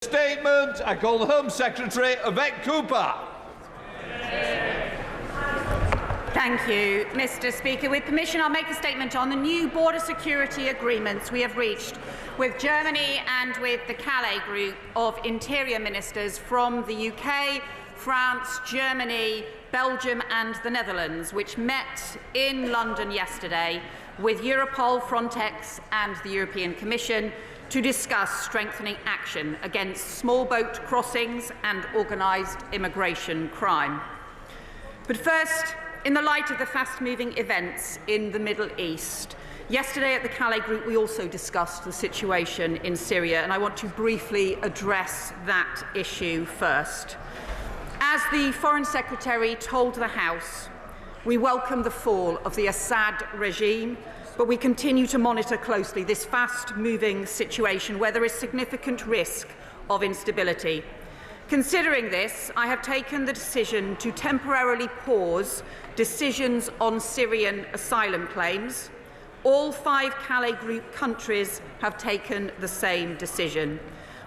Statement. I call the Home Secretary, Yvette Cooper. Thank you, Mr. Speaker. With permission, I'll make a statement on the new border security agreements we have reached with Germany and with the Calais group of interior ministers from the UK, France, Germany, Belgium and the Netherlands, which met in London yesterday with Europol, Frontex and the European Commission to discuss strengthening action against small boat crossings and organised immigration crime. But first, in the light of the fast-moving events in the Middle East, yesterday at the Calais Group we also discussed the situation in Syria, and I want to briefly address that issue first. As the Foreign Secretary told the House, we welcome the fall of the Assad regime, but we continue to monitor closely this fast-moving situation where there is significant risk of instability. Considering this, I have taken the decision to temporarily pause decisions on Syrian asylum claims. All 5 Calais Group countries have taken the same decision.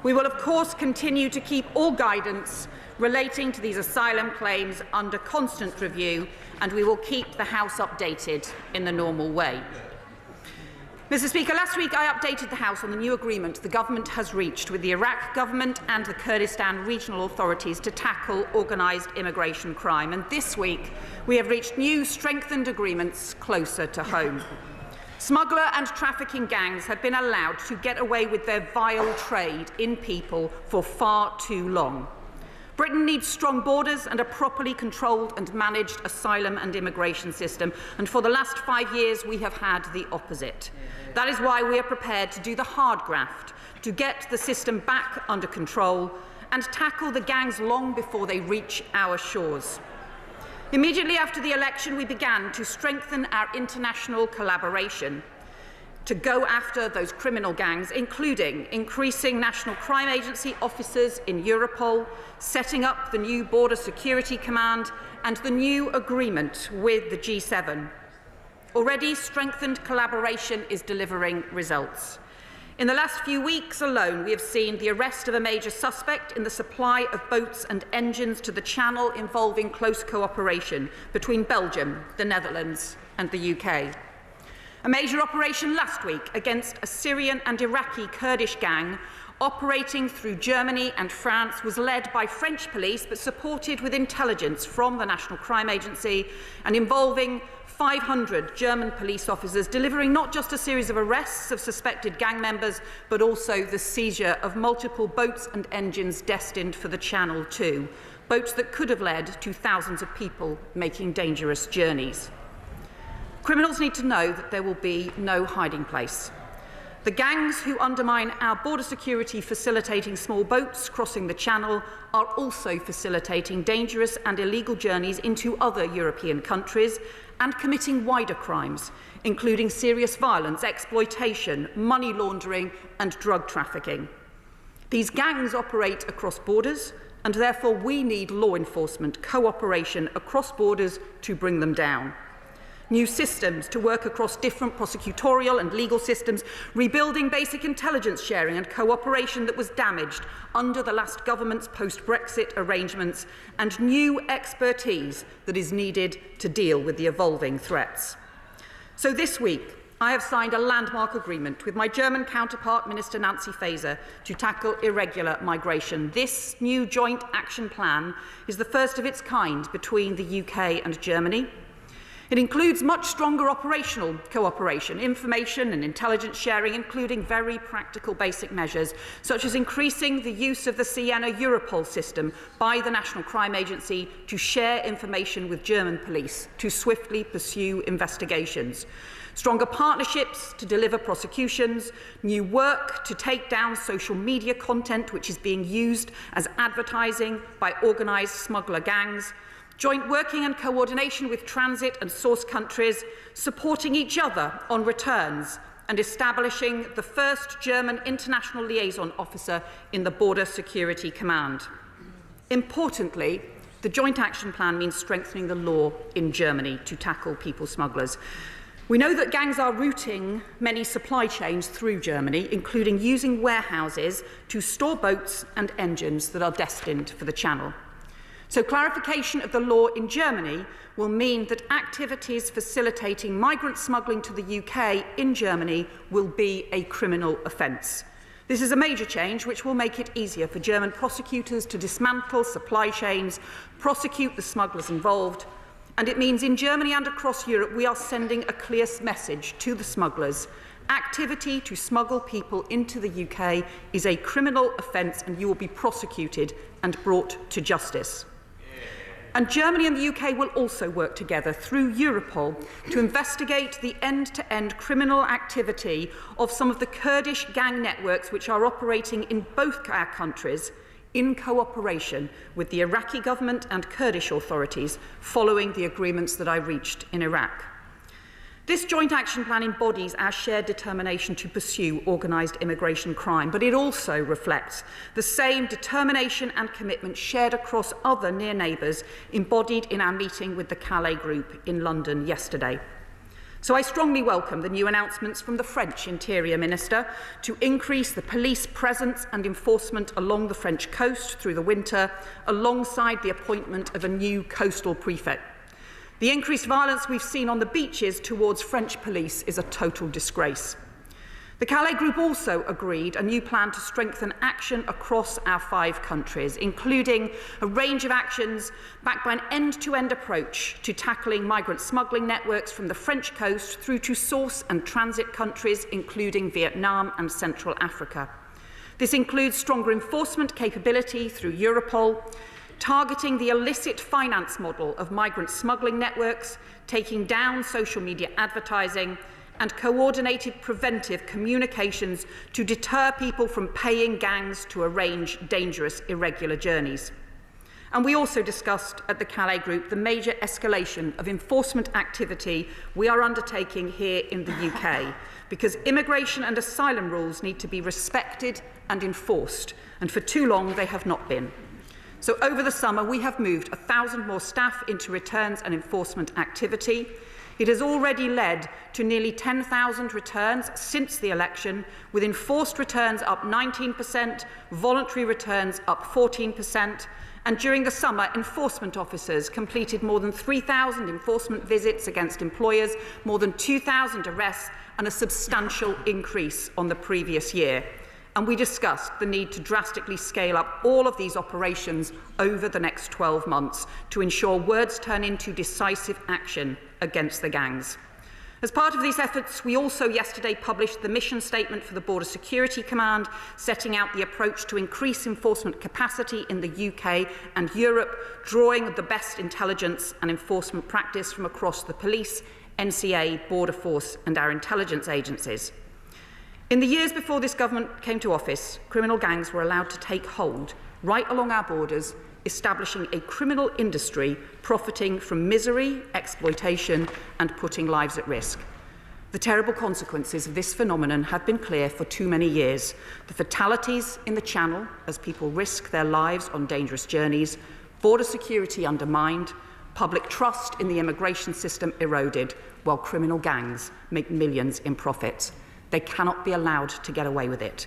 We will, of course, continue to keep all guidance relating to these asylum claims under constant review, and we will keep the House updated in the normal way. Mr. Speaker, last week I updated the House on the new agreement the government has reached with the Iraq government and the Kurdistan regional authorities to tackle organised immigration crime. And this week we have reached new strengthened agreements closer to home. Smuggler and trafficking gangs have been allowed to get away with their vile trade in people for far too long. Britain needs strong borders and a properly controlled and managed asylum and immigration system, and for the last 5 years we have had the opposite. That is why we are prepared to do the hard graft, to get the system back under control and tackle the gangs long before they reach our shores. Immediately after the election, we began to strengthen our international collaboration to go after those criminal gangs, including increasing National Crime Agency officers in Europol, setting up the new Border Security Command and the new agreement with the G7. Already, strengthened collaboration is delivering results. In the last few weeks alone, we have seen the arrest of a major suspect in the supply of boats and engines to the Channel, involving close cooperation between Belgium, the Netherlands and the UK. A major operation last week against a Syrian and Iraqi Kurdish gang operating through Germany and France was led by French police but supported with intelligence from the National Crime Agency and involving 500 German police officers, delivering not just a series of arrests of suspected gang members but also the seizure of multiple boats and engines destined for the Channel too, boats that could have led to thousands of people making dangerous journeys. Criminals need to know that there will be no hiding place. The gangs who undermine our border security facilitating small boats crossing the Channel are also facilitating dangerous and illegal journeys into other European countries and committing wider crimes, including serious violence, exploitation, money laundering and drug trafficking. These gangs operate across borders, and therefore we need law enforcement cooperation across borders to bring them down. New systems to work across different prosecutorial and legal systems, rebuilding basic intelligence sharing and cooperation that was damaged under the last government's post-Brexit arrangements, and new expertise that is needed to deal with the evolving threats. So this week, I have signed a landmark agreement with my German counterpart, Minister Nancy Faeser, to tackle irregular migration. This new joint action plan is the first of its kind between the UK and Germany. It includes much stronger operational cooperation, information and intelligence sharing, including very practical basic measures, such as increasing the use of the Siena Europol system by the National Crime Agency to share information with German police to swiftly pursue investigations. Stronger partnerships to deliver prosecutions, new work to take down social media content which is being used as advertising by organised smuggler gangs, joint working and coordination with transit and source countries, supporting each other on returns, and establishing the first German international liaison officer in the Border Security Command. Importantly, the joint action plan means strengthening the law in Germany to tackle people smugglers. We know that gangs are routing many supply chains through Germany, including using warehouses to store boats and engines that are destined for the Channel. So clarification of the law in Germany will mean that activities facilitating migrant smuggling to the UK in Germany will be a criminal offence. This is a major change which will make it easier for German prosecutors to dismantle supply chains, prosecute the smugglers involved, and it means in Germany and across Europe we are sending a clear message to the smugglers. Activity to smuggle people into the UK is a criminal offence and you will be prosecuted and brought to justice. And Germany and the UK will also work together through Europol to investigate the end-to-end criminal activity of some of the Kurdish gang networks which are operating in both our countries in cooperation with the Iraqi government and Kurdish authorities following the agreements that I reached in Iraq. This joint action plan embodies our shared determination to pursue organised immigration crime, but it also reflects the same determination and commitment shared across other near neighbours embodied in our meeting with the Calais Group in London yesterday. So I strongly welcome the new announcements from the French Interior Minister to increase the police presence and enforcement along the French coast through the winter, alongside the appointment of a new coastal prefect. The increased violence we've seen on the beaches towards French police is a total disgrace. The Calais Group also agreed a new plan to strengthen action across our 5 countries, including a range of actions backed by an end-to-end approach to tackling migrant smuggling networks from the French coast through to source and transit countries, including Vietnam and Central Africa. This includes stronger enforcement capability through Europol, targeting the illicit finance model of migrant smuggling networks, taking down social media advertising, and coordinated preventive communications to deter people from paying gangs to arrange dangerous, irregular journeys. And we also discussed at the Calais Group the major escalation of enforcement activity we are undertaking here in the UK, because immigration and asylum rules need to be respected and enforced, and for too long they have not been. So over the summer, we have moved 1,000 more staff into returns and enforcement activity. It has already led to nearly 10,000 returns since the election, with enforced returns up 19%, voluntary returns up 14%, and during the summer, enforcement officers completed more than 3,000 enforcement visits against employers, more than 2,000 arrests, and a substantial increase on the previous year. And we discussed the need to drastically scale up all of these operations over the next 12 months to ensure words turn into decisive action against the gangs. As part of these efforts, we also yesterday published the mission statement for the Border Security Command, setting out the approach to increase enforcement capacity in the UK and Europe, drawing the best intelligence and enforcement practice from across the police, NCA, Border Force and our intelligence agencies. In the years before this government came to office, criminal gangs were allowed to take hold right along our borders, establishing a criminal industry profiting from misery, exploitation, and putting lives at risk. The terrible consequences of this phenomenon have been clear for too many years. The fatalities in the Channel as people risk their lives on dangerous journeys, border security undermined, public trust in the immigration system eroded, while criminal gangs make millions in profits. They cannot be allowed to get away with it.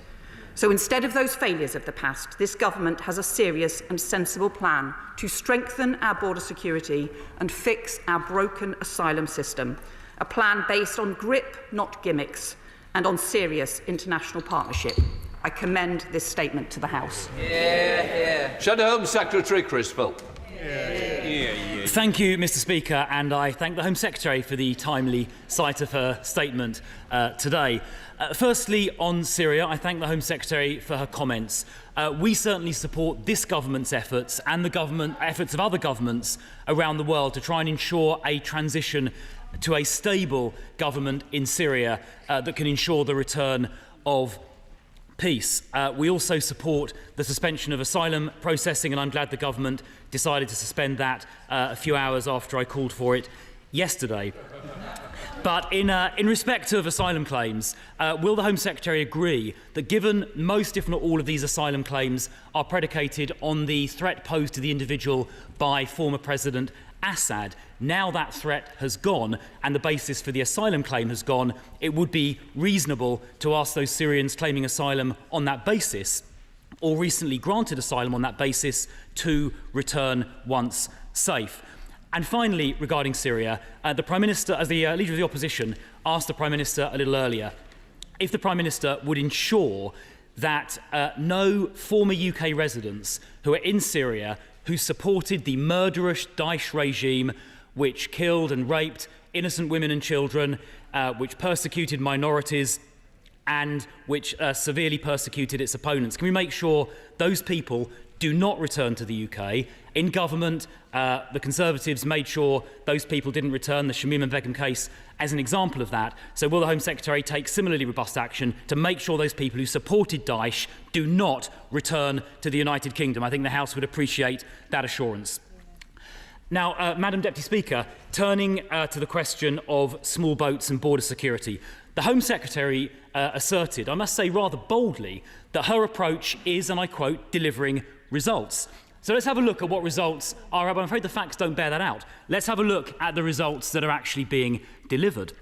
So instead of those failures of the past, this government has a serious and sensible plan to strengthen our border security and fix our broken asylum system, a plan based on grip, not gimmicks, and on serious international partnership. I commend this statement to the House. Shadow Home Secretary Chris Philp. Thank you, Mr. Speaker, and I thank the Home Secretary for the timely sight of her statement today. Firstly, on Syria, I thank the Home Secretary for her comments. We certainly support this government's efforts and the efforts of other governments around the world to try and ensure a transition to a stable government in Syria that can ensure the return of peace. We also support the suspension of asylum processing, and I'm glad the government decided to suspend that a few hours after I called for it yesterday. But in respect of asylum claims, will the Home Secretary agree that given most, if not all, of these asylum claims are predicated on the threat posed to the individual by former President Assad. Now that threat has gone and the basis for the asylum claim has gone, it would be reasonable to ask those Syrians claiming asylum on that basis, or recently granted asylum on that basis, to return once safe. And finally, regarding Syria, the Prime Minister, as the Leader of the Opposition, asked the Prime Minister a little earlier if the Prime Minister would ensure that no former UK residents who are in Syria who supported the murderous Daesh regime which killed and raped innocent women and children, which persecuted minorities and which severely persecuted its opponents. Can we make sure those people do not return to the UK? In government, the Conservatives made sure those people didn't return, the Shamim and Begum case as an example of that. So will the Home Secretary take similarly robust action to make sure those people who supported Daesh do not return to the United Kingdom? I think the House would appreciate that assurance. Now, Madam Deputy Speaker, turning to the question of small boats and border security, the Home Secretary asserted, I must say rather boldly, that her approach is, and I quote, delivering results. So let's have a look at what results are. I'm afraid the facts don't bear that out. Let's have a look at the results that are actually being delivered.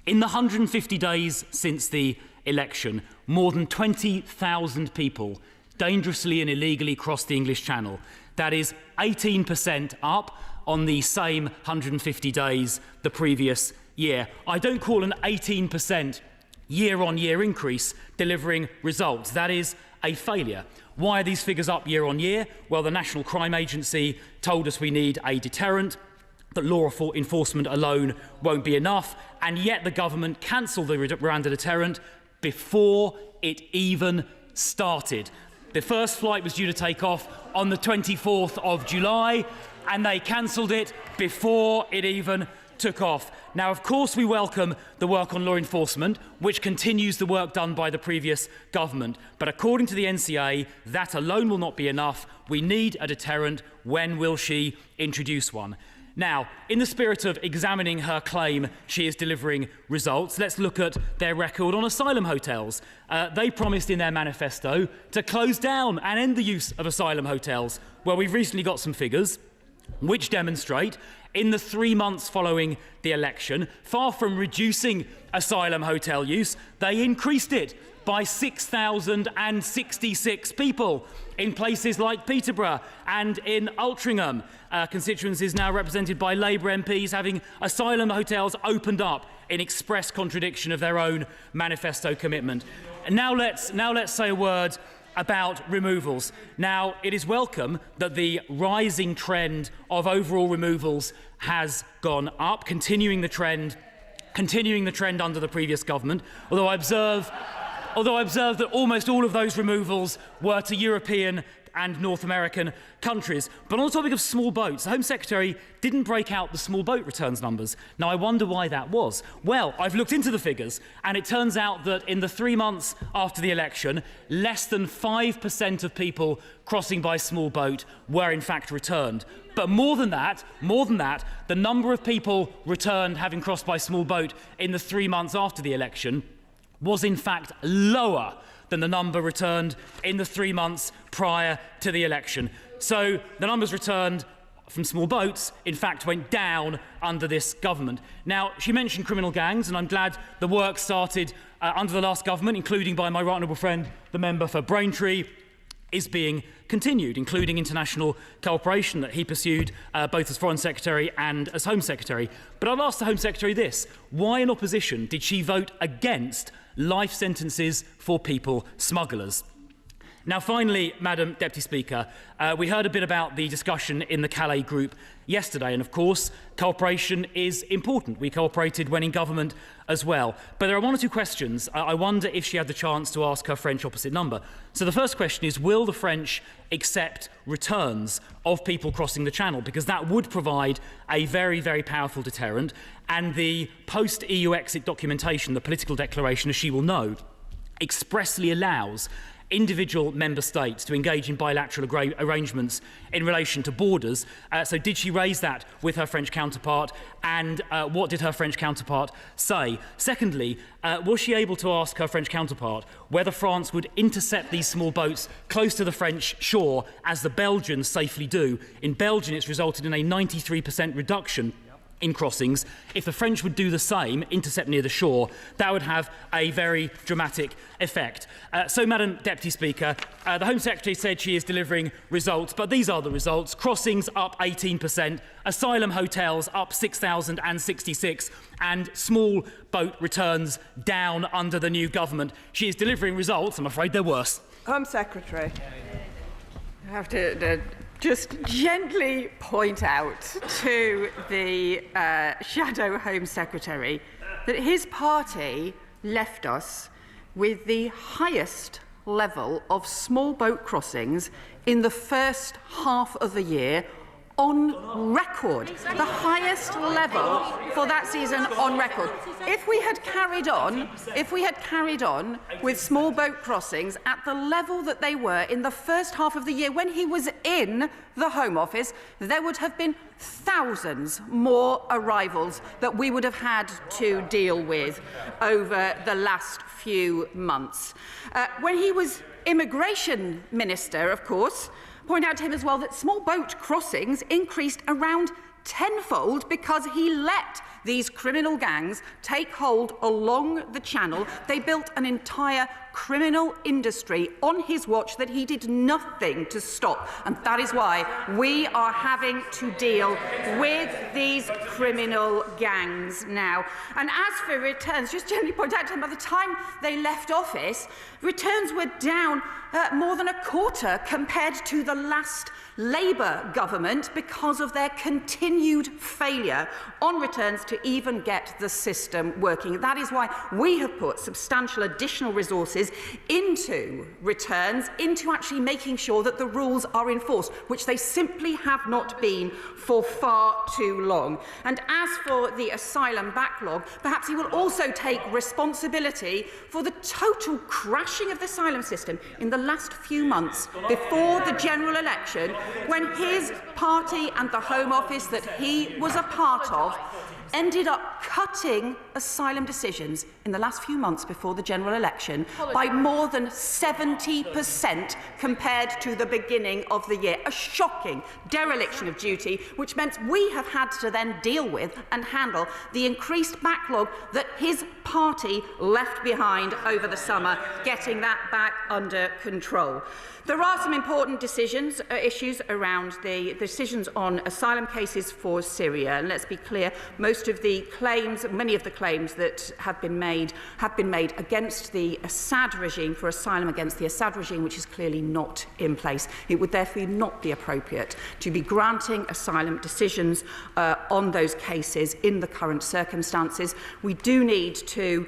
In the 150 days since the election, more than 20,000 people dangerously and illegally crossed the English Channel. That is 18% up on the same 150 days the previous year. I don't call an 18% year-on-year increase delivering results. That is a failure. Why are these figures up year on year? Well, the National Crime Agency told us we need a deterrent, that law enforcement alone won't be enough, and yet the government cancelled the Rwanda deterrent before it even started. The first flight was due to take off on the 24th of July, and they cancelled it before it even took off. Now, of course, we welcome the work on law enforcement, which continues the work done by the previous government. But according to the NCA, that alone will not be enough. We need a deterrent. When will she introduce one? Now, in the spirit of examining her claim she is delivering results, let's look at their record on asylum hotels. They promised in their manifesto to close down and end the use of asylum hotels. Well, we've recently got some figures which demonstrate in the 3 months following the election, far from reducing asylum hotel use, they increased it by 6,066 people in places like Peterborough and in Altrincham. Constituencies now represented by Labour MPs having asylum hotels opened up in express contradiction of their own manifesto commitment. And now let's say a word about removals. Now, it is welcome that the rising trend of overall removals has gone up, continuing the trend under the previous government, although I observe that almost all of those removals were to European and North American countries. But on the topic of small boats, the Home Secretary didn't break out the small boat returns numbers. Now, I wonder why that was. Well, I've looked into the figures, and it turns out that in the 3 months after the election, less than 5% of people crossing by small boat were in fact returned. But more than that, the number of people returned having crossed by small boat in the 3 months after the election was in fact lower than the number returned in the 3 months prior to the election. So the numbers returned from small boats, in fact, went down under this government. Now, she mentioned criminal gangs, and I'm glad the work started under the last government, including by my right honourable friend, the member for Braintree, is being continued, including international cooperation that he pursued both as Foreign Secretary and as Home Secretary. But I'll ask the Home Secretary this: why in opposition did she vote against life sentences for people smugglers? Now, finally, Madam Deputy Speaker, we heard a bit about the discussion in the Calais group yesterday, and of course, cooperation is important. We cooperated when in government as well. But there are one or two questions I wonder if she had the chance to ask her French opposite number. So the first question is, will the French accept returns of people crossing the Channel? Because that would provide a very, very powerful deterrent. And the post-EU exit documentation, the political declaration, as she will know, expressly allows individual member states to engage in bilateral arrangements in relation to borders. So did she raise that with her French counterpart, and what did her French counterpart say? Secondly, was she able to ask her French counterpart whether France would intercept these small boats close to the French shore, as the Belgians safely do? In Belgium, it's resulted in a 93% reduction in crossings. If the French would do the same, intercept near the shore, that would have a very dramatic effect. So, Madam Deputy Speaker, the Home Secretary said she is delivering results, but these are the results. Crossings up 18%, asylum hotels up 6,066, and small boat returns down under the new government. She is delivering results. I'm afraid they're worse. Home Secretary. I have to just gently point out to the Shadow Home Secretary that his party left us with the highest level of small boat crossings in the first half of the year on record, the highest level for that season on record. If we had carried on with small boat crossings at the level that they were in the first half of the year when he was in the Home Office, there would have been thousands more arrivals that we would have had to deal with over the last few months. When he was Immigration Minister, of course, point out to him as well that small boat crossings increased around tenfold because he let these criminal gangs take hold along the channel. They built an entire criminal industry on his watch that he did nothing to stop. And that is why we are having to deal with these criminal gangs now. And as for returns, just generally point out to him, by the time they left office, returns were down more than a quarter compared to the last Labour government because of their continued failure on returns to even get the system working. That is why we have put substantial additional resources into returns, into actually making sure that the rules are enforced, which they simply have not been for far too long. And as for the asylum backlog, perhaps he will also take responsibility for the total crashing of the asylum system in the last few months before the general election, when his party and the Home Office that he was a part of ended up cutting asylum decisions in the last few months before the general election by more than 70% compared to the beginning of the year. A shocking dereliction of duty, which meant we have had to then deal with and handle the increased backlog that his party left behind over the summer, getting that back under control. There are some important issues around the decisions on asylum cases for Syria. And let's be clear, many of the claims that have been made against the Assad regime, for asylum against the Assad regime, which is clearly not in place. It would therefore not be appropriate to be granting asylum decisions on those cases in the current circumstances. We do need to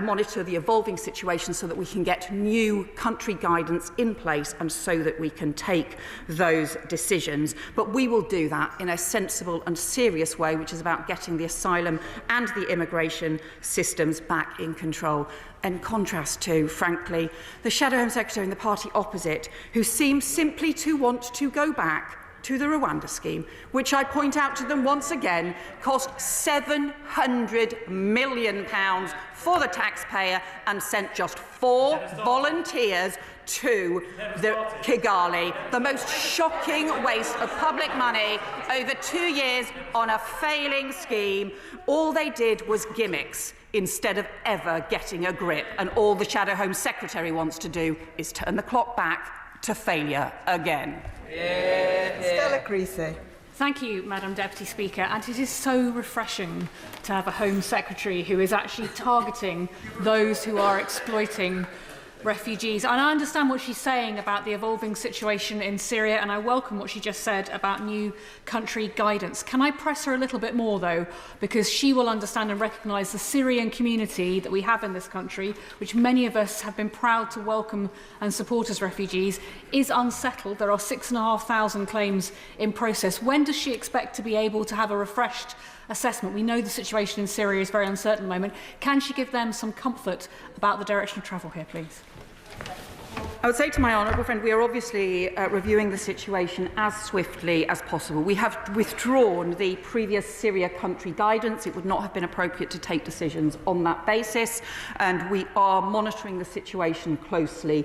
monitor the evolving situation so that we can get new country guidance in place and so that we can take those decisions. But we will do that in a sensible and serious way, which is about getting the asylum and the immigration systems back in control. In contrast to, frankly, the Shadow Home Secretary and the party opposite, who seem simply to want to go back to the Rwanda scheme, which I point out to them once again cost £700 million for the taxpayer and sent just 4 volunteers to the Kigali. The most shocking waste of public money over 2 years on a failing scheme. All they did was gimmicks instead of ever getting a grip. And all the Shadow Home Secretary wants to do is turn the clock back to failure again. Stella Creasy. Thank you, Madam Deputy Speaker. And it is so refreshing to have a Home Secretary who is actually targeting those who are exploiting refugees. And I understand what she's saying about the evolving situation in Syria, and I welcome what she just said about new country guidance. Can I press her a little bit more, though, because she will understand and recognise the Syrian community that we have in this country, which many of us have been proud to welcome and support as refugees, is unsettled. There are 6,500 claims in process. When does she expect to be able to have a refreshed assessment? We know the situation in Syria is very uncertain at the moment. Can she give them some comfort about the direction of travel here, please? I would say to my honourable friend, we are obviously reviewing the situation as swiftly as possible. We have withdrawn the previous Syria country guidance. It would not have been appropriate to take decisions on that basis, and we are monitoring the situation closely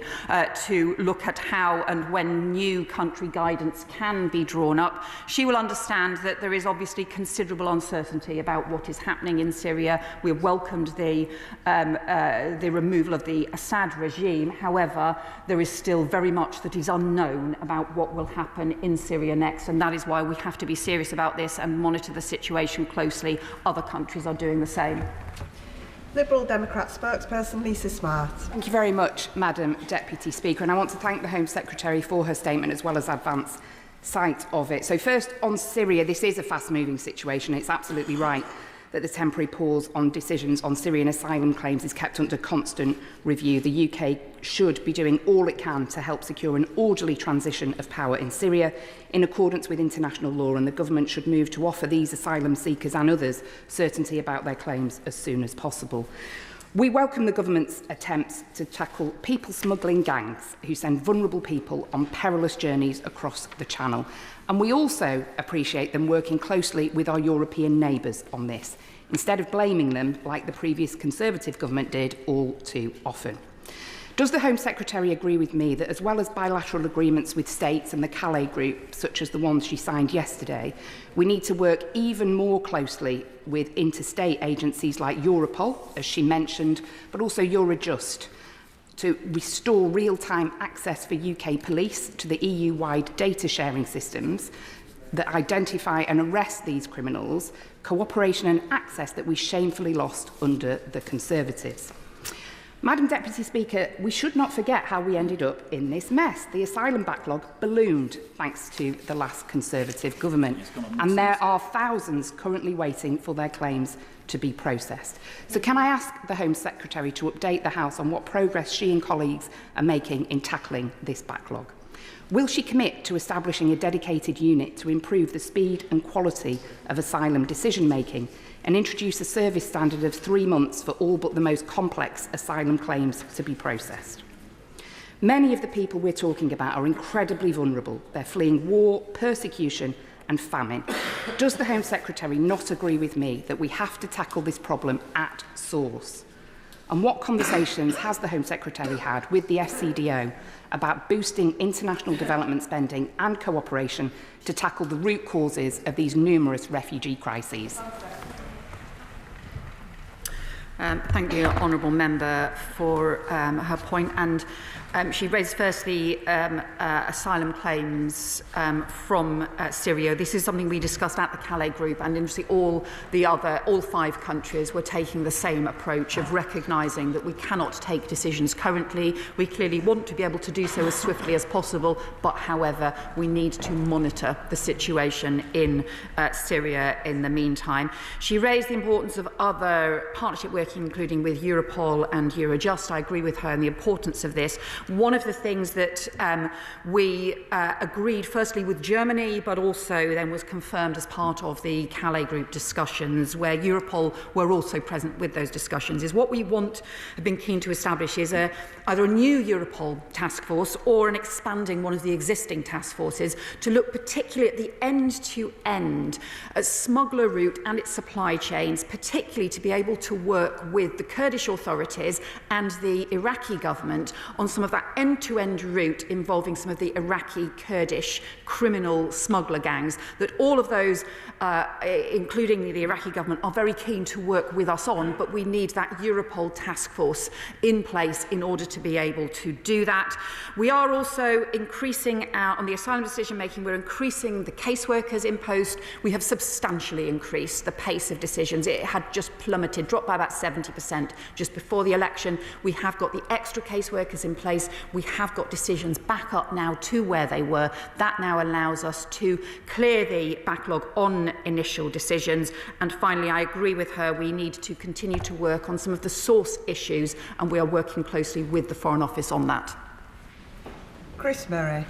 to look at how and when new country guidance can be drawn up. She will understand that there is obviously considerable uncertainty about what is happening in Syria. We have welcomed the removal of the Assad regime. However, there is still very much that is unknown about what will happen in Syria next, and that is why we have to be serious about this and monitor the situation closely. Other countries are doing the same. Liberal Democrat spokesperson Lisa Smart. Thank you very much, Madam Deputy Speaker, and I want to thank the Home Secretary for her statement as well as advance sight of it. So first, on Syria, this is a fast-moving situation. It's absolutely right that the temporary pause on decisions on Syrian asylum claims is kept under constant review. The UK should be doing all it can to help secure an orderly transition of power in Syria in accordance with international law, and the government should move to offer these asylum seekers and others certainty about their claims as soon as possible. We welcome the government's attempts to tackle people smuggling gangs who send vulnerable people on perilous journeys across the Channel. And we also appreciate them working closely with our European neighbours on this, instead of blaming them like the previous Conservative government did all too often. Does the Home Secretary agree with me that as well as bilateral agreements with states and the Calais Group, such as the ones she signed yesterday, we need to work even more closely with interstate agencies like Europol, as she mentioned, but also Eurojust, to restore real-time access for UK police to the EU-wide data sharing systems that identify and arrest these criminals, cooperation and access that we shamefully lost under the Conservatives. Madam Deputy Speaker, we should not forget how we ended up in this mess. The asylum backlog ballooned thanks to the last Conservative government, and there are thousands currently waiting for their claims to be processed. So can I ask the Home Secretary to update the House on what progress she and colleagues are making in tackling this backlog? Will she commit to establishing a dedicated unit to improve the speed and quality of asylum decision-making and introduce a service standard of 3 months for all but the most complex asylum claims to be processed? Many of the people we're talking about are incredibly vulnerable. They're fleeing war, persecution and famine. Does the Home Secretary not agree with me that we have to tackle this problem at source? And what conversations has the Home Secretary had with the SCDO about boosting international development spending and cooperation to tackle the root causes of these numerous refugee crises? Thank you, Honourable Member, for her point. And she raised firstly asylum claims from Syria. This is something we discussed at the Calais Group, and interestingly, all 5 countries were taking the same approach of recognising that we cannot take decisions currently. We clearly want to be able to do so as swiftly as possible, but however, we need to monitor the situation in Syria in the meantime. She raised the importance of other partnership working, including with Europol and Eurojust. I agree with her in the importance of this. One of the things that we agreed firstly with Germany, but also then was confirmed as part of the Calais Group discussions, where Europol were also present with those discussions, is what we have been keen to establish is either a new Europol task force or an expanding one of the existing task forces to look particularly at the end-to-end smuggler route and its supply chains, particularly to be able to work with the Kurdish authorities and the Iraqi government on some of that end-to-end route involving some of the Iraqi Kurdish criminal smuggler gangs, that all of those, including the Iraqi government, are very keen to work with us on, but we need that Europol task force in place in order to be able to do that. We are also increasing on the asylum decision-making, we're increasing the caseworkers in post. We have substantially increased the pace of decisions. It had just plummeted, dropped by about 70% just before the election. We have got the extra caseworkers in place. We have got decisions back up now to where they were. That now allows us to clear the backlog on initial decisions. And finally, I agree with her, we need to continue to work on some of the source issues, and we are working closely with the Foreign Office on that. Chris Murray.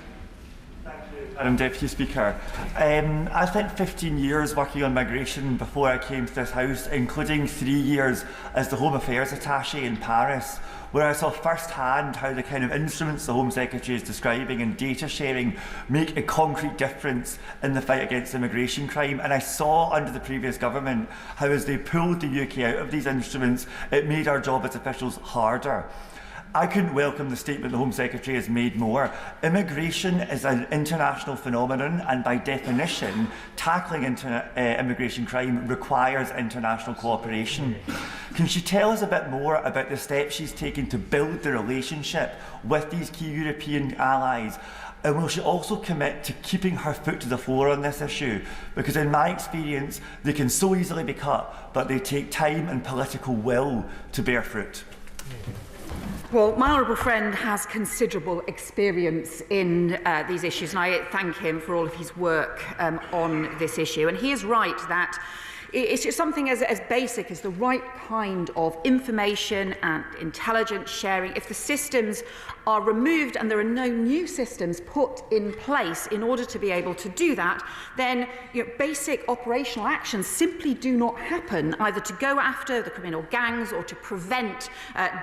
Madam Deputy Speaker, I spent 15 years working on migration before I came to this House, including 3 years as the Home Affairs Attaché in Paris, where I saw firsthand how the kind of instruments the Home Secretary is describing and data sharing make a concrete difference in the fight against immigration crime. And I saw under the previous government how, as they pulled the UK out of these instruments, it made our job as officials harder. I couldn't welcome the statement the Home Secretary has made more. Immigration is an international phenomenon, and by definition, tackling immigration crime requires international cooperation. Can she tell us a bit more about the steps she's taken to build the relationship with these key European allies? And will she also commit to keeping her foot to the floor on this issue? Because in my experience, they can so easily be cut, but they take time and political will to bear fruit. Well, my honourable friend has considerable experience in these issues, and I thank him for all of his work on this issue. And he is right that it's just something as basic as the right kind of information and intelligence sharing. If the systems are removed and there are no new systems put in place in order to be able to do that, then basic operational actions simply do not happen, either to go after the criminal gangs or to prevent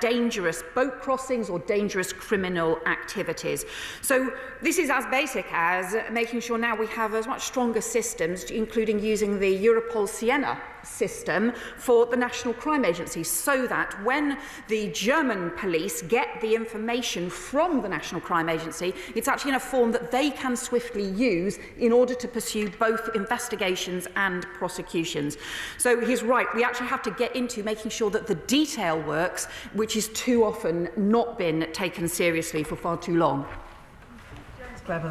dangerous boat crossings or dangerous criminal activities. So this is as basic as making sure now we have as much stronger systems, including using the Europol Siena system for the National Crime Agency, so that when the German police get the information from the National Crime Agency, it's actually in a form that they can swiftly use in order to pursue both investigations and prosecutions. So he's right, we actually have to get into making sure that the detail works, which is too often not been taken seriously for far too long. Thank you,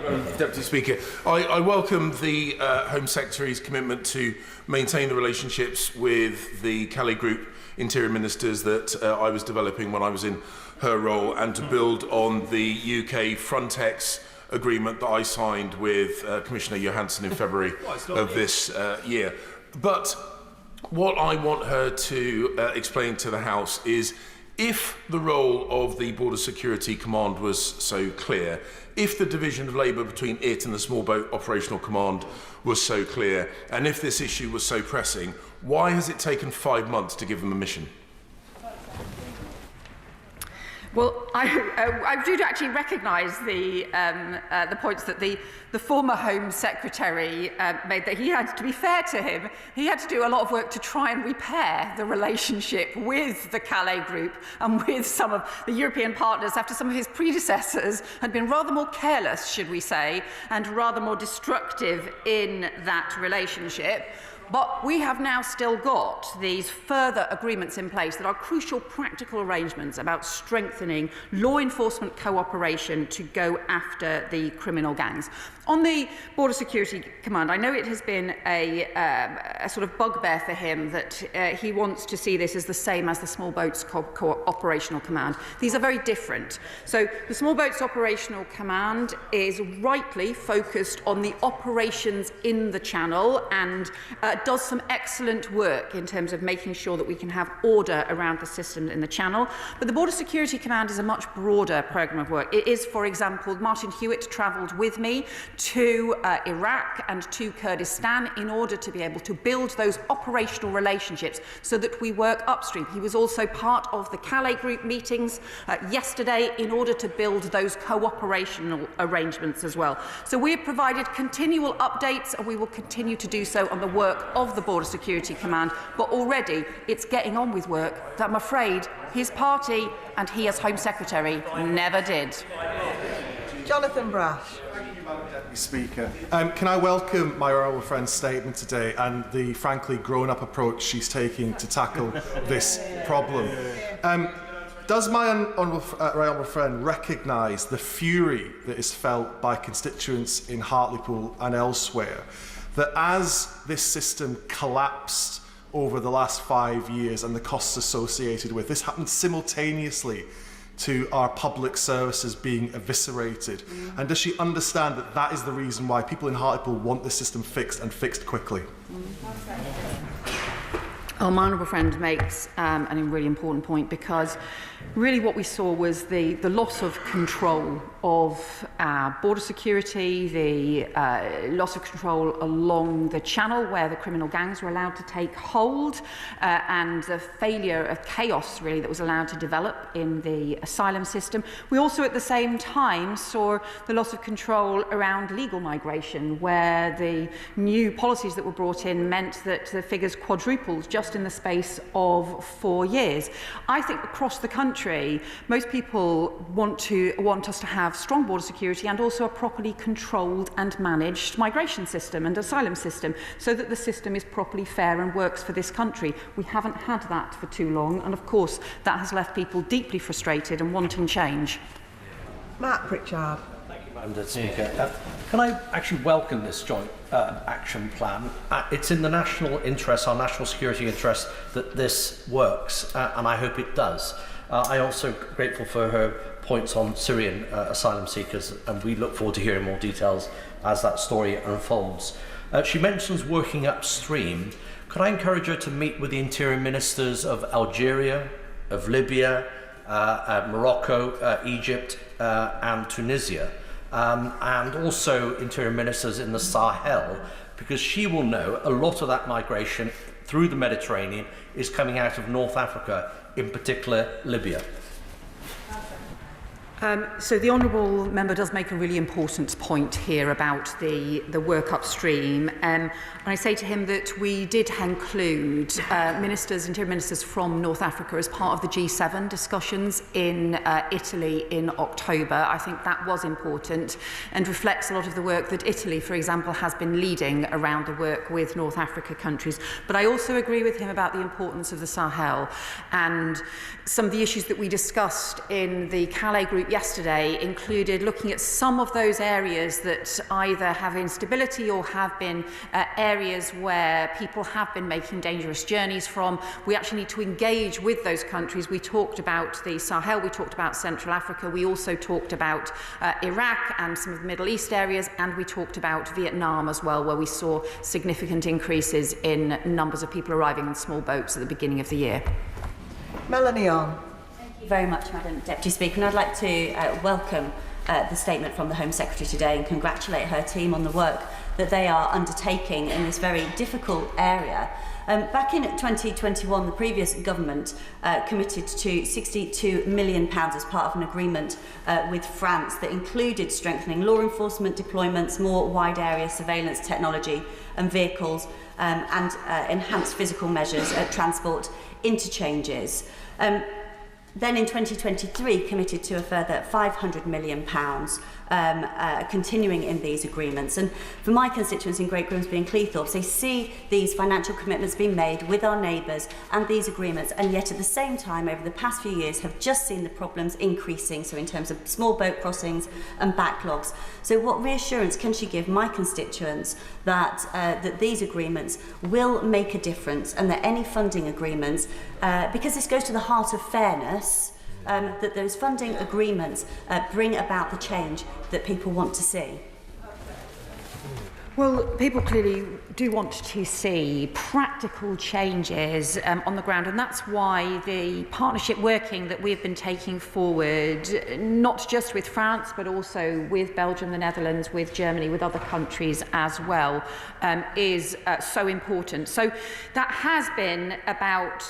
Madam Deputy Speaker. I welcome the Home Secretary's commitment to maintain the relationships with the Calais Group interior ministers that I was developing when I was in her role, and to build on the UK Frontex agreement that I signed with Commissioner Johansson in February of this year. But what I want her to explain to the House is, if the role of the Border Security Command was so clear, if the division of labour between it and the Small Boat Operational Command was so clear, and if this issue was so pressing, why has it taken 5 months to give them a mission? Well, I do actually recognise the points that the former Home Secretary made, that he had, to be fair to him, he had to do a lot of work to try and repair the relationship with the Calais Group and with some of the European partners after some of his predecessors had been rather more careless, should we say, and rather more destructive in that relationship. But we have now still got these further agreements in place that are crucial practical arrangements about strengthening law enforcement cooperation to go after the criminal gangs. On the Border Security Command, I know it has been a sort of bugbear for him that he wants to see this as the same as the Small Boats Operational Command. These are very different. So the Small Boats Operational Command is rightly focused on the operations in the Channel and does some excellent work in terms of making sure that we can have order around the system in the Channel. But the Border Security Command is a much broader programme of work. It is, for example, Martin Hewitt travelled with me to Iraq and to Kurdistan in order to be able to build those operational relationships so that we work upstream. He was also part of the Calais Group meetings yesterday in order to build those cooperational arrangements as well. So we have provided continual updates, and we will continue to do so on the work of the Border Security Command, but already it's getting on with work that I'm afraid his party and he as Home Secretary never did. Jonathan Brash. Speaker. Can I welcome my honourable friend's statement today and the frankly grown-up approach she's taking to tackle this problem? Does my honourable friend recognise the fury that is felt by constituents in Hartlepool and elsewhere, that as this system collapsed over the last 5 years and the costs associated with this happened simultaneously to our public services being eviscerated? And does she understand that that is the reason why people in Hartlepool want the system fixed and fixed quickly? Well, my honourable friend makes a really important point, because really what we saw was the loss of control of border security, the loss of control along the channel where the criminal gangs were allowed to take hold, and the failure of chaos really that was allowed to develop in the asylum system. We also at the same time saw the loss of control around legal migration, where the new policies that were brought in meant that the figures quadrupled just in the space of 4 years. I think across the country, most people want us to have strong border security and also a properly controlled and managed migration system and asylum system, so that the system is properly fair and works for this country. We haven't had that for too long, and of course that has left people deeply frustrated and wanting change. Matt Pritchard. Thank you, Madam Speaker. Can I actually welcome this joint action plan? It's in the national interest, our national security interest, that this works, and I hope it does. I'm also grateful for her points on Syrian asylum seekers, and we look forward to hearing more details as that story unfolds. She mentions working upstream. Could I encourage her to meet with the interior ministers of Algeria, of Libya, Morocco, Egypt, and Tunisia, and also interior ministers in the Sahel, because she will know a lot of that migration through the Mediterranean is coming out of North Africa, in particular Libya. So the honourable member does make a really important point here about the work upstream. And I say to him that we did include interior ministers from North Africa as part of the G7 discussions in Italy in October. I think that was important and reflects a lot of the work that Italy, for example, has been leading around the work with North Africa countries. But I also agree with him about the importance of the Sahel, and some of the issues that we discussed in the Calais group yesterday included looking at some of those areas that either have instability or have been areas where people have been making dangerous journeys from. We actually need to engage with those countries. We talked about the Sahel, we talked about Central Africa, we also talked about Iraq and some of the Middle East areas, and we talked about Vietnam as well, where we saw significant increases in numbers of people arriving in small boats at the beginning of the year. Melanie On. Thank you very much, Madam Deputy Speaker, and I'd like to welcome the statement from the Home Secretary today and congratulate her team on the work that they are undertaking in this very difficult area. Back in 2021, the previous government committed to £62 million as part of an agreement with France that included strengthening law enforcement deployments, more wide area surveillance technology and vehicles, and enhanced physical measures at transport interchanges. Then in 2023 committed to a further £500 million, continuing in these agreements. And for my constituents in Great Grimsby and Cleethorpes, they see these financial commitments being made with our neighbours and these agreements, and yet at the same time over the past few years have just seen the problems increasing, so in terms of small boat crossings and backlogs. So what reassurance can she give my constituents that, that these agreements will make a difference, and that any funding agreements, because this goes to the heart of fairness, that those funding agreements bring about the change that people want to see? Well, people clearly do want to see practical changes on the ground, and that's why the partnership working that we've been taking forward, not just with France, but also with Belgium, the Netherlands, with Germany, with other countries as well, is so important. So that has been about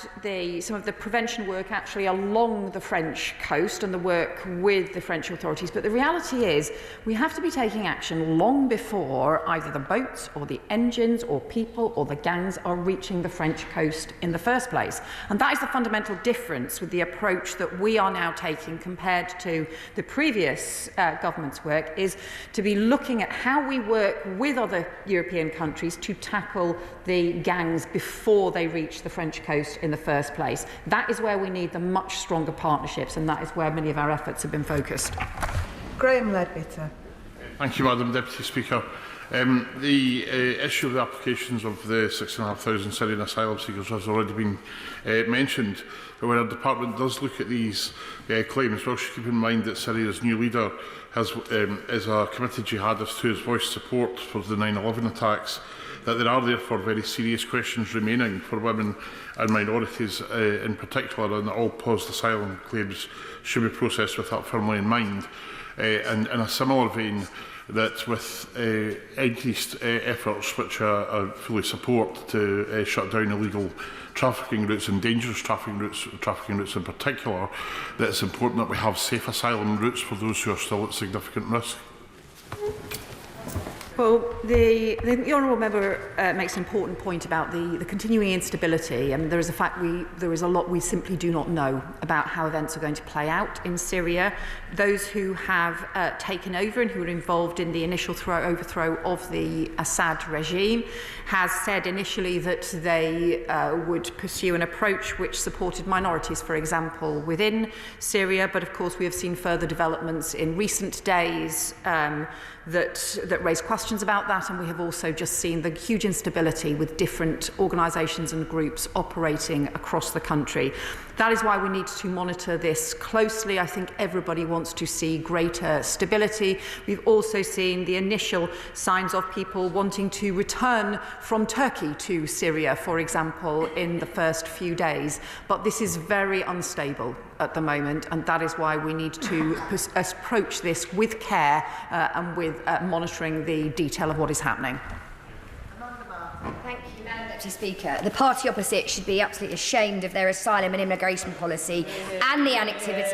some of the prevention work actually along the French coast and the work with the French authorities. But the reality is we have to be taking action long before either the boats or the engines or people or the gangs are reaching the French coast in the first place. And that is the fundamental difference with the approach that we are now taking compared to the previous government's work, is to be looking at how we work with other European countries to tackle the gangs before they reach the French coast in the first place. That is where we need the much stronger partnerships, and that is where many of our efforts have been focused. Graham Ledbetter. Thank you, Madam Deputy Speaker. The issue of the applications of the 6,500 Syrian asylum seekers has already been mentioned, but when our department does look at these claims, we should keep in mind that Syria's new leader is a committed jihadist who has voiced support for the 9/11 attacks, that there are therefore very serious questions remaining for women and minorities in particular, and that all paused asylum claims should be processed with that firmly in mind. And in a similar vein, that with increased efforts which I fully support to shut down illegal trafficking routes and dangerous trafficking routes in particular, that it's important that we have safe asylum routes for those who are still at significant risk. Well, the honourable member makes an important point about the continuing instability, and there is a lot we simply do not know about how events are going to play out in Syria. Those who have taken over and who were involved in the initial overthrow of the Assad regime has said initially that they would pursue an approach which supported minorities, for example, within Syria. But of course, we have seen further developments in recent days that raise questions about that, and we have also just seen the huge instability with different organisations and groups operating across the country. That is why we need to monitor this closely. I think everybody wants to see greater stability. We've also seen the initial signs of people wanting to return from Turkey to Syria, for example, in the first few days. But this is very unstable at the moment, and that is why we need to approach this with care and with monitoring the detail of what is happening. Thank you, Madam Deputy Speaker. The party opposite should be absolutely ashamed of their asylum and immigration policy and the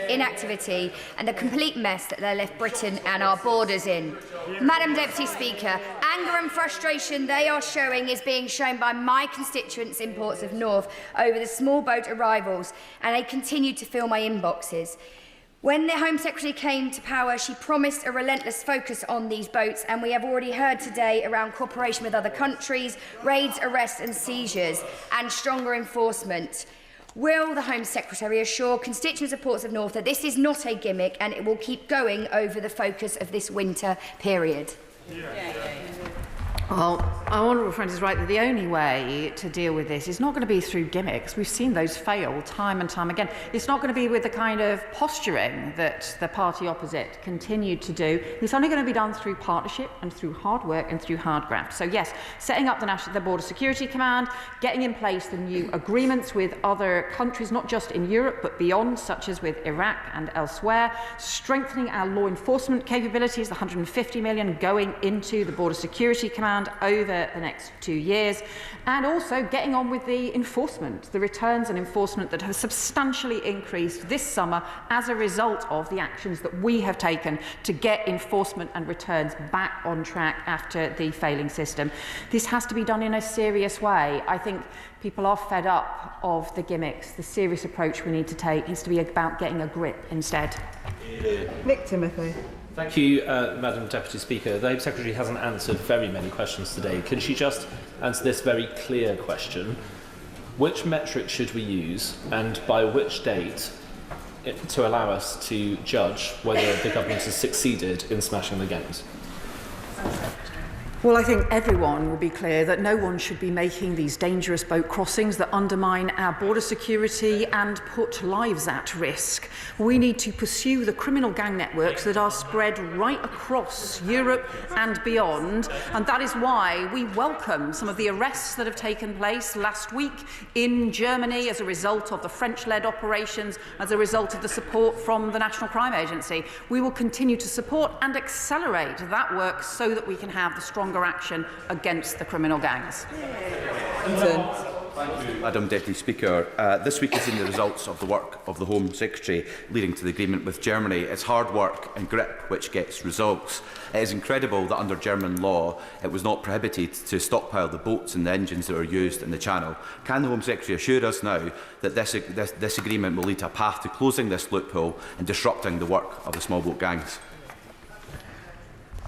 inactivity and the complete mess that they left Britain and our borders in. Madam Deputy Speaker, anger and frustration they are showing is being shown by my constituents in Portsmouth North over the small boat arrivals, and they continue to fill my inboxes. When the Home Secretary came to power, she promised a relentless focus on these boats, and we have already heard today around cooperation with other countries, raids, arrests and seizures, and stronger enforcement. Will the Home Secretary assure constituents of Portsmouth North that this is not a gimmick and it will keep going over the focus of this winter period? Well, our honourable friend is right that the only way to deal with this is not going to be through gimmicks. We've seen those fail time and time again. It's not going to be with the kind of posturing that the party opposite continued to do. It's only going to be done through partnership and through hard work and through hard graft. So yes, setting up the Border Security Command, getting in place the new agreements with other countries, not just in Europe but beyond, such as with Iraq and elsewhere, strengthening our law enforcement capabilities, the 150 million going into the Border Security Command over the next 2 years, and also getting on with the enforcement, the returns and enforcement that have substantially increased this summer as a result of the actions that we have taken to get enforcement and returns back on track after the failing system. This has to be done in a serious way. I think people are fed up of the gimmicks. The serious approach we need to take needs to be about getting a grip instead. Nick Timothy. Thank you, Madam Deputy Speaker. The Home Secretary hasn't answered very many questions today. Can she just answer this very clear question? Which metric should we use, and by which date, to allow us to judge whether the government has succeeded in smashing the gangs? Well, I think everyone will be clear that no one should be making these dangerous boat crossings that undermine our border security and put lives at risk. We need to pursue the criminal gang networks that are spread right across Europe and beyond, and that is why we welcome some of the arrests that have taken place last week in Germany as a result of the French-led operations, as a result of the support from the National Crime Agency. We will continue to support and accelerate that work so that we can have the stronger action against the criminal gangs. Thank you, Madam Deputy Speaker. This week has seen the results of the work of the Home Secretary leading to the agreement with Germany. It's hard work and grip which gets results. It is incredible that under German law it was not prohibited to stockpile the boats and the engines that are used in the Channel. Can the Home Secretary assure us now that this agreement will lead to a path to closing this loophole and disrupting the work of the small boat gangs?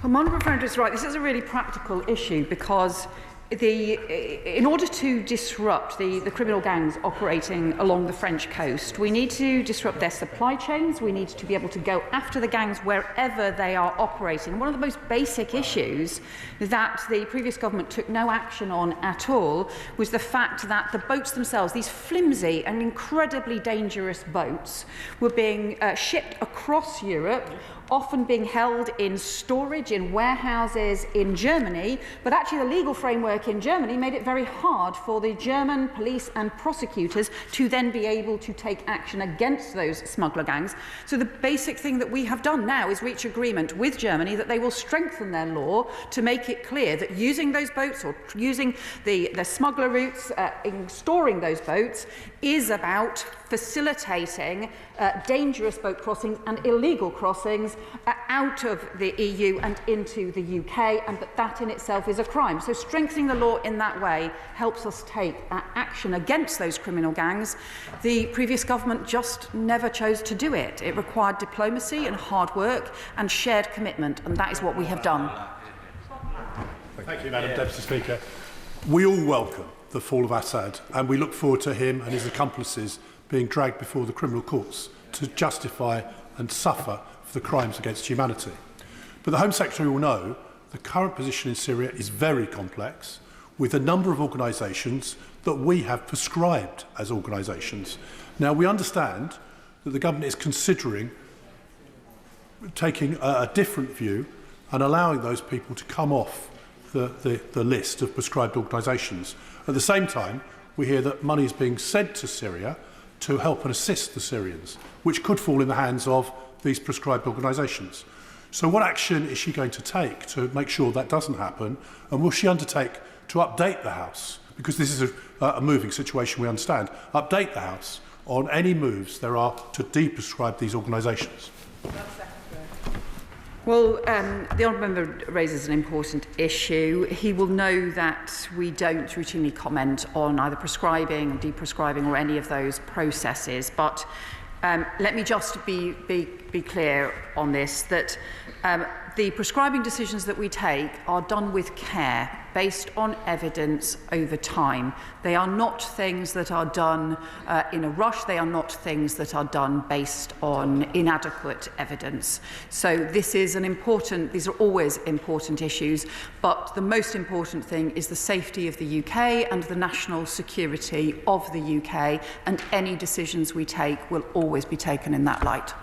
Well, my honourable friend is right. This is a really practical issue because in order to disrupt the criminal gangs operating along the French coast, we need to disrupt their supply chains. We need to be able to go after the gangs wherever they are operating. One of the most basic issues that the previous government took no action on at all was the fact that the boats themselves, these flimsy and incredibly dangerous boats, were being shipped across Europe often being held in storage in warehouses in Germany, but actually the legal framework in Germany made it very hard for the German police and prosecutors to then be able to take action against those smuggler gangs. So the basic thing that we have done now is reach agreement with Germany that they will strengthen their law to make it clear that using those boats or using the smuggler routes, in storing those boats, is about facilitating dangerous boat crossings and illegal crossings out of the EU and into the UK, and that in itself is a crime. So strengthening the law in that way helps us take action against those criminal gangs. The previous government just never chose to do it. It required diplomacy and hard work and shared commitment, and that is what we have done. Thank you, Madam Deputy Speaker. We all welcome the fall of Assad, and we look forward to him and his accomplices being dragged before the criminal courts to justify and suffer for the crimes against humanity. But the Home Secretary will know the current position in Syria is very complex, with a number of organisations that we have prescribed as organisations. Now, we understand that the government is considering taking a different view and allowing those people to come off the list of prescribed organisations. At the same time, we hear that money is being sent to Syria to help and assist the Syrians, which could fall in the hands of these prescribed organisations. So what action is she going to take to make sure that doesn't happen? And will she undertake to update the House, because this is a moving situation, we understand, update the House on any moves there are to de-prescribe these organisations? Well, the Honourable Member raises an important issue. He will know that we don't routinely comment on either prescribing, de-prescribing or any of those processes. But let me just be clear on this, that the prescribing decisions that we take are done with care, based on evidence over time. They are not things that are done in a rush. They are not things that are done based on inadequate evidence. So these are always important issues, but the most important thing is the safety of the UK and the national security of the UK, and any decisions we take will always be taken in that light.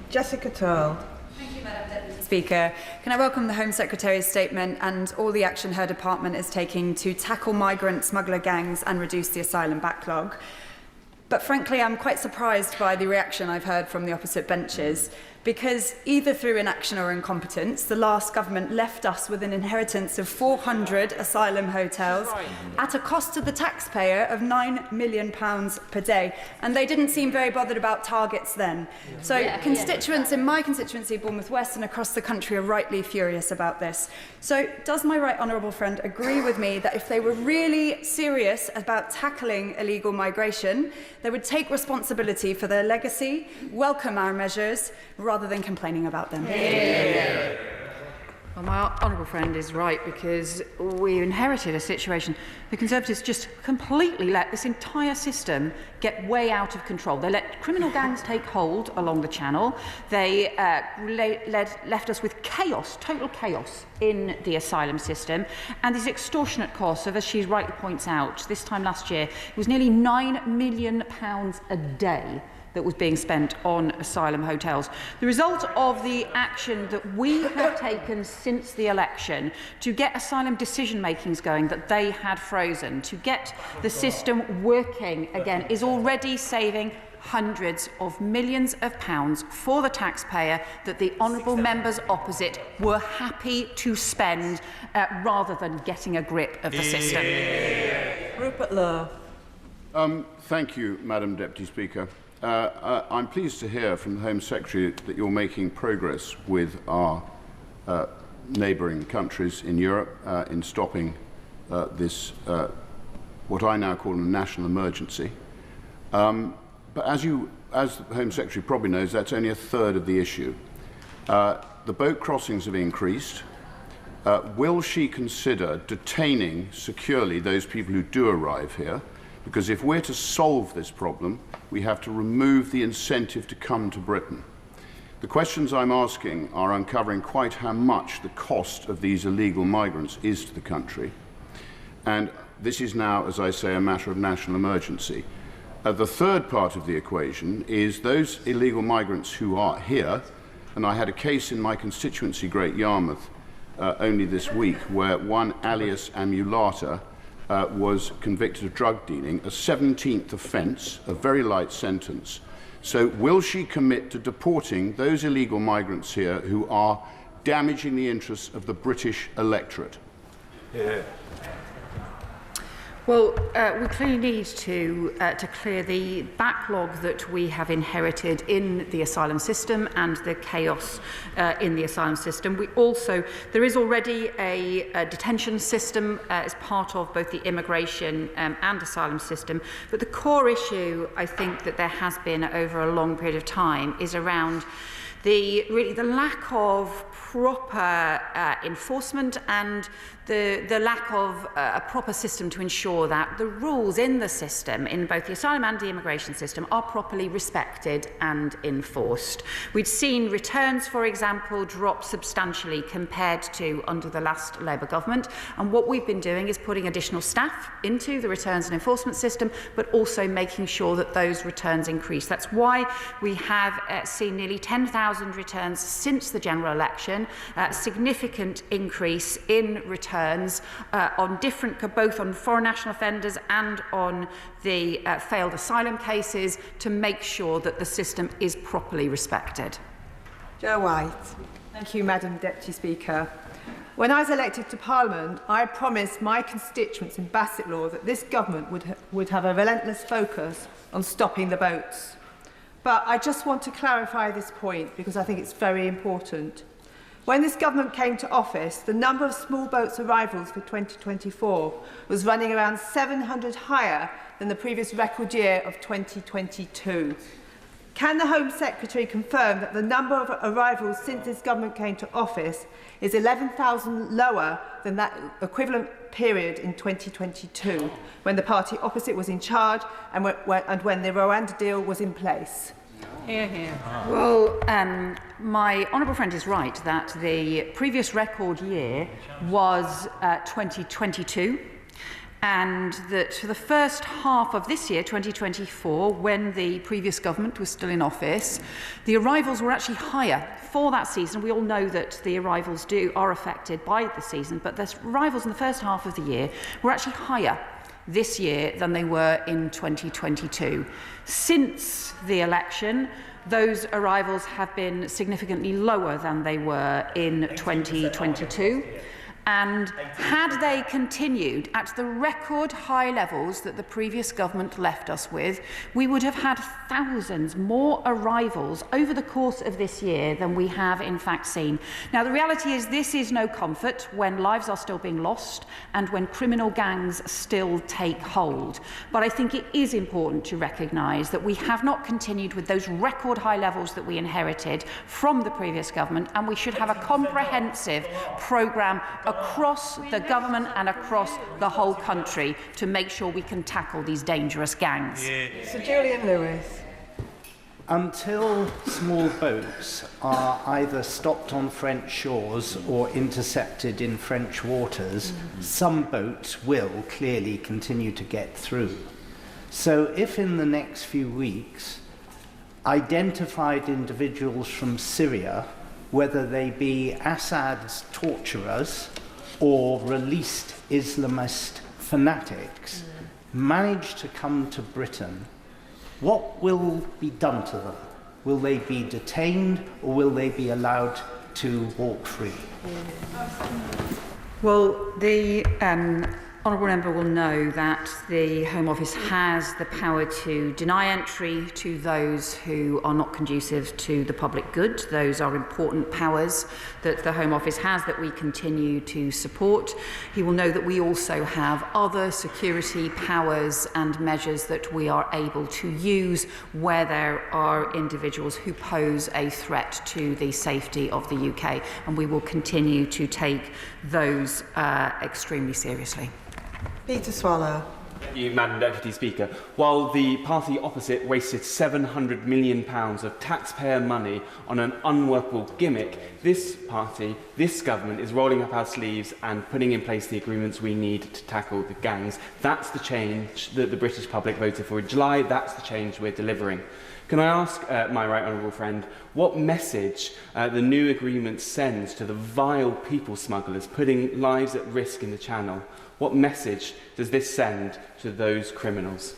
Jessica Turl. Thank you, Madam Deputy Speaker. Can I welcome the Home Secretary's statement and all the action her department is taking to tackle migrant smuggler gangs and reduce the asylum backlog. But frankly, I'm quite surprised by the reaction I've heard from the opposite benches, because either through inaction or incompetence, the last government left us with an inheritance of 400 asylum hotels at a cost to the taxpayer of £9 million per day. And they didn't seem very bothered about targets then. So constituents in my constituency, Bournemouth West, and across the country are rightly furious about this. So does my right honourable friend agree with me that if they were really serious about tackling illegal migration, they would take responsibility for their legacy, welcome our measures, rather than complaining about them? Yeah. Well, my honourable friend is right, because we inherited a situation. The Conservatives just completely let this entire system get way out of control. They let criminal gangs take hold along the Channel. They left us with chaos, total chaos in the asylum system, and these extortionate costs of, as she rightly points out, this time last year, it was nearly £9 million a day that was being spent on asylum hotels. The result of the action that we have taken since the election to get asylum decision-makings going that they had frozen, to get the system working again, is already saving hundreds of millions of pounds for the taxpayer that the honourable members opposite were happy to spend rather than getting a grip of the system. Rupert Lowe. Thank you, Madam Deputy Speaker. I'm pleased to hear from the Home Secretary that you're making progress with our neighbouring countries in Europe in stopping this, what I now call a national emergency. But as the Home Secretary probably knows, that's only a third of the issue. The boat crossings have increased. Will she consider detaining securely those people who do arrive here? Because if we're to solve this problem, we have to remove the incentive to come to Britain. The questions I'm asking are uncovering quite how much the cost of these illegal migrants is to the country. And this is now, as I say, a matter of national emergency. The third part of the equation is those illegal migrants who are here And I had a case in my constituency, Great Yarmouth, only this week, where one alias Amulata was convicted of drug dealing, a 17th offence, a very light sentence. So will she commit to deporting those illegal migrants here who are damaging the interests of the British electorate? Yeah. Well, we clearly need to clear the backlog that we have inherited in the asylum system and the chaos in the asylum system. There is already a detention system as part of both the immigration and asylum system, but the core issue, I think, that there has been over a long period of time is around the lack of proper enforcement and the lack of a proper system to ensure that the rules in the system, in both the asylum and the immigration system, are properly respected and enforced. We'd seen returns, for example, drop substantially compared to under the last Labour government, and what we've been doing is putting additional staff into the returns and enforcement system, but also making sure that those returns increase. That's why we have seen nearly 10,000 returns since the general election, a significant increase in returns on both on foreign national offenders and on the failed asylum cases, to make sure that the system is properly respected. Jo White. Thank you, Madam Deputy Speaker. When I was elected to Parliament, I promised my constituents in Bassetlaw that this government would have a relentless focus on stopping the boats. But I just want to clarify this point because I think it's very important. When this government came to office, the number of small boats arrivals for 2024 was running around 700 higher than the previous record year of 2022. Can the Home Secretary confirm that the number of arrivals since this government came to office is 11,000 lower than that equivalent period in 2022, when the party opposite was in charge and when the Rwanda deal was in place? Hear, hear. Well, my honourable friend is right that the previous record year was 2022, and that for the first half of this year, 2024, when the previous government was still in office, the arrivals were actually higher for that season. We all know that the arrivals are affected by the season, but the arrivals in the first half of the year were actually higher this year than they were in 2022. Since the election, those arrivals have been significantly lower than they were in 2022. And had they continued at the record high levels that the previous government left us with, we would have had thousands more arrivals over the course of this year than we have in fact seen. Now, the reality is this is no comfort when lives are still being lost and when criminal gangs still take hold. But I think it is important to recognise that we have not continued with those record high levels that we inherited from the previous government, and we should have a comprehensive programme across the government and across the whole country to make sure we can tackle these dangerous gangs. Sir Julian Lewis. Until small boats are either stopped on French shores or intercepted in French waters, some boats will clearly continue to get through. So if in the next few weeks identified individuals from Syria, whether they be Assad's torturers or released Islamist fanatics, manage to come to Britain, what will be done to them? Will they be detained or will they be allowed to walk free? Well, the honourable member will know that the Home Office has the power to deny entry to those who are not conducive to the public good. Those are important powers that the Home Office has that we continue to support. He will know that we also have other security powers and measures that we are able to use where there are individuals who pose a threat to the safety of the UK, and we will continue to take those extremely seriously. Peter Swallow. Thank you, Madam Deputy Speaker. While the party opposite wasted £700 million of taxpayer money on an unworkable gimmick, this party, this government, is rolling up our sleeves and putting in place the agreements we need to tackle the gangs. That's the change that the British public voted for in July. That's the change we're delivering. Can I ask my right honourable friend what message the new agreement sends to the vile people smugglers putting lives at risk in the Channel? What message does this send to those criminals?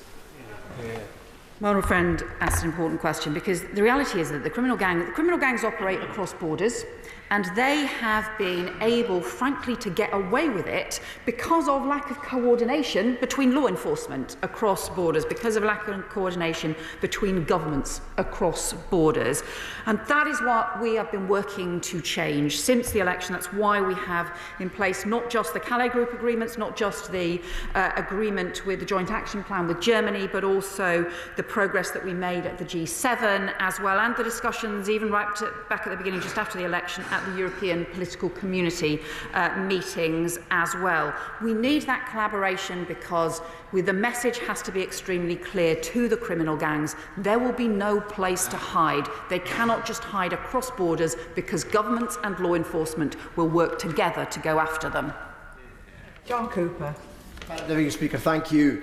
My honourable friend asked an important question, because the reality is that the criminal gangs operate across borders, and they have been able, frankly, to get away with it because of lack of coordination between law enforcement across borders, because of lack of coordination between governments across borders. And that is what we have been working to change since the election. That's why we have in place not just the Calais Group agreements, not just the agreement with the Joint Action Plan with Germany, but also the progress that we made at the G7 as well, and the discussions even back at the beginning, just after the election, at the European Political Community meetings as well. We need that collaboration because the message has to be extremely clear to the criminal gangs. There will be no place to hide. They cannot just hide across borders, because governments and law enforcement will work together to go after them. John Cooper. Madam Deputy Speaker, thank you.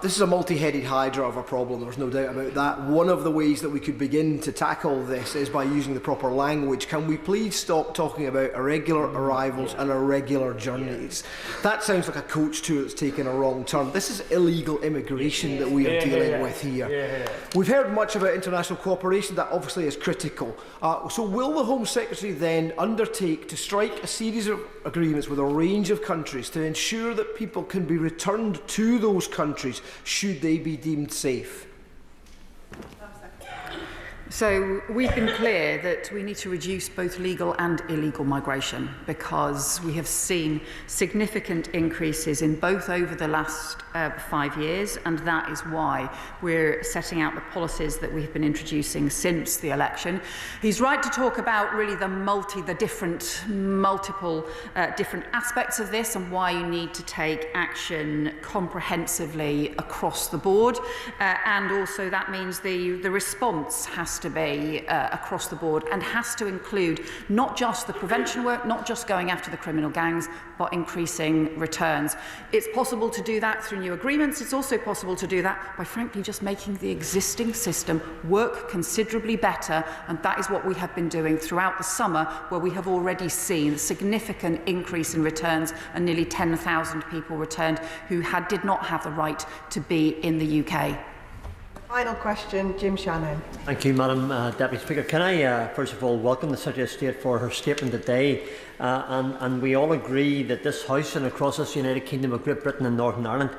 This is a multi-headed hydra of a problem, there's no doubt about that. One of the ways that we could begin to tackle this is by using the proper language. Can we please stop talking about irregular arrivals and irregular journeys? That sounds like a coach tour that's taken a wrong turn. This is illegal immigration that we are dealing with here. We've heard much about international cooperation, that obviously is critical. So will the Home Secretary then undertake to strike a series of agreements with a range of countries to ensure that people can be returned to those countries should they be deemed safe? So we've been clear that we need to reduce both legal and illegal migration, because we have seen significant increases in both over the last 5 years, and that is why we're setting out the policies that we've been introducing since the election. He's right to talk about really the multiple different aspects of this, and why you need to take action comprehensively across the board, and also that means the response has to be across the board, and has to include not just the prevention work, not just going after the criminal gangs, but increasing returns. It's possible to do that through new agreements. It's also possible to do that by, frankly, just making the existing system work considerably better, and that is what we have been doing throughout the summer, where we have already seen a significant increase in returns, and nearly 10,000 people returned who did not have the right to be in the UK. Final question, Jim Shannon. Thank you, Madam Deputy Speaker. Can I first of all welcome the Secretary of State for her statement today, and we all agree that this House and across this United Kingdom of Great Britain and Northern Ireland,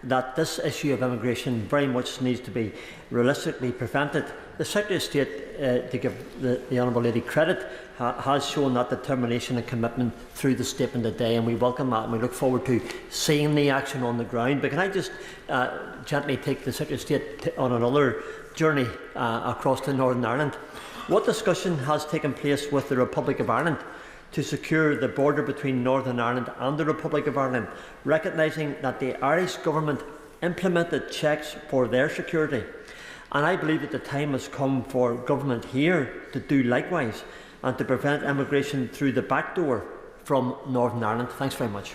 that this issue of immigration very much needs to be realistically prevented. The Secretary of State, to give the Honourable Lady credit, has shown that determination and commitment through the statement today, and we welcome that, and we look forward to seeing the action on the ground. But can I just gently take the Secretary of State on another journey across to Northern Ireland? What discussion has taken place with the Republic of Ireland to secure the border between Northern Ireland and the Republic of Ireland, recognising that the Irish government implemented checks for their security? And I believe that the time has come for government here to do likewise, and to prevent immigration through the back door from Northern Ireland. Thanks very much.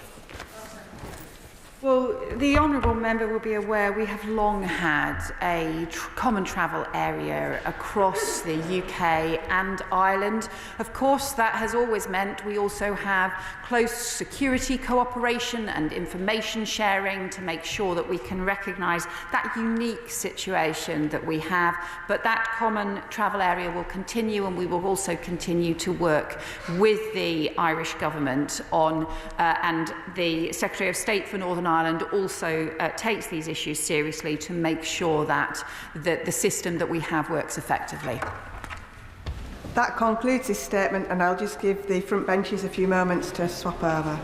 Well, the honourable member will be aware we have long had a common travel area across the UK and Ireland. Of course, that has always meant we also have close security cooperation and information sharing to make sure that we can recognise that unique situation that we have. But that common travel area will continue, and we will also continue to work with the Irish government on, and the Secretary of State for Northern Ireland also takes these issues seriously to make sure that the system that we have works effectively. That concludes this statement, and I'll just give the front benches a few moments to swap over.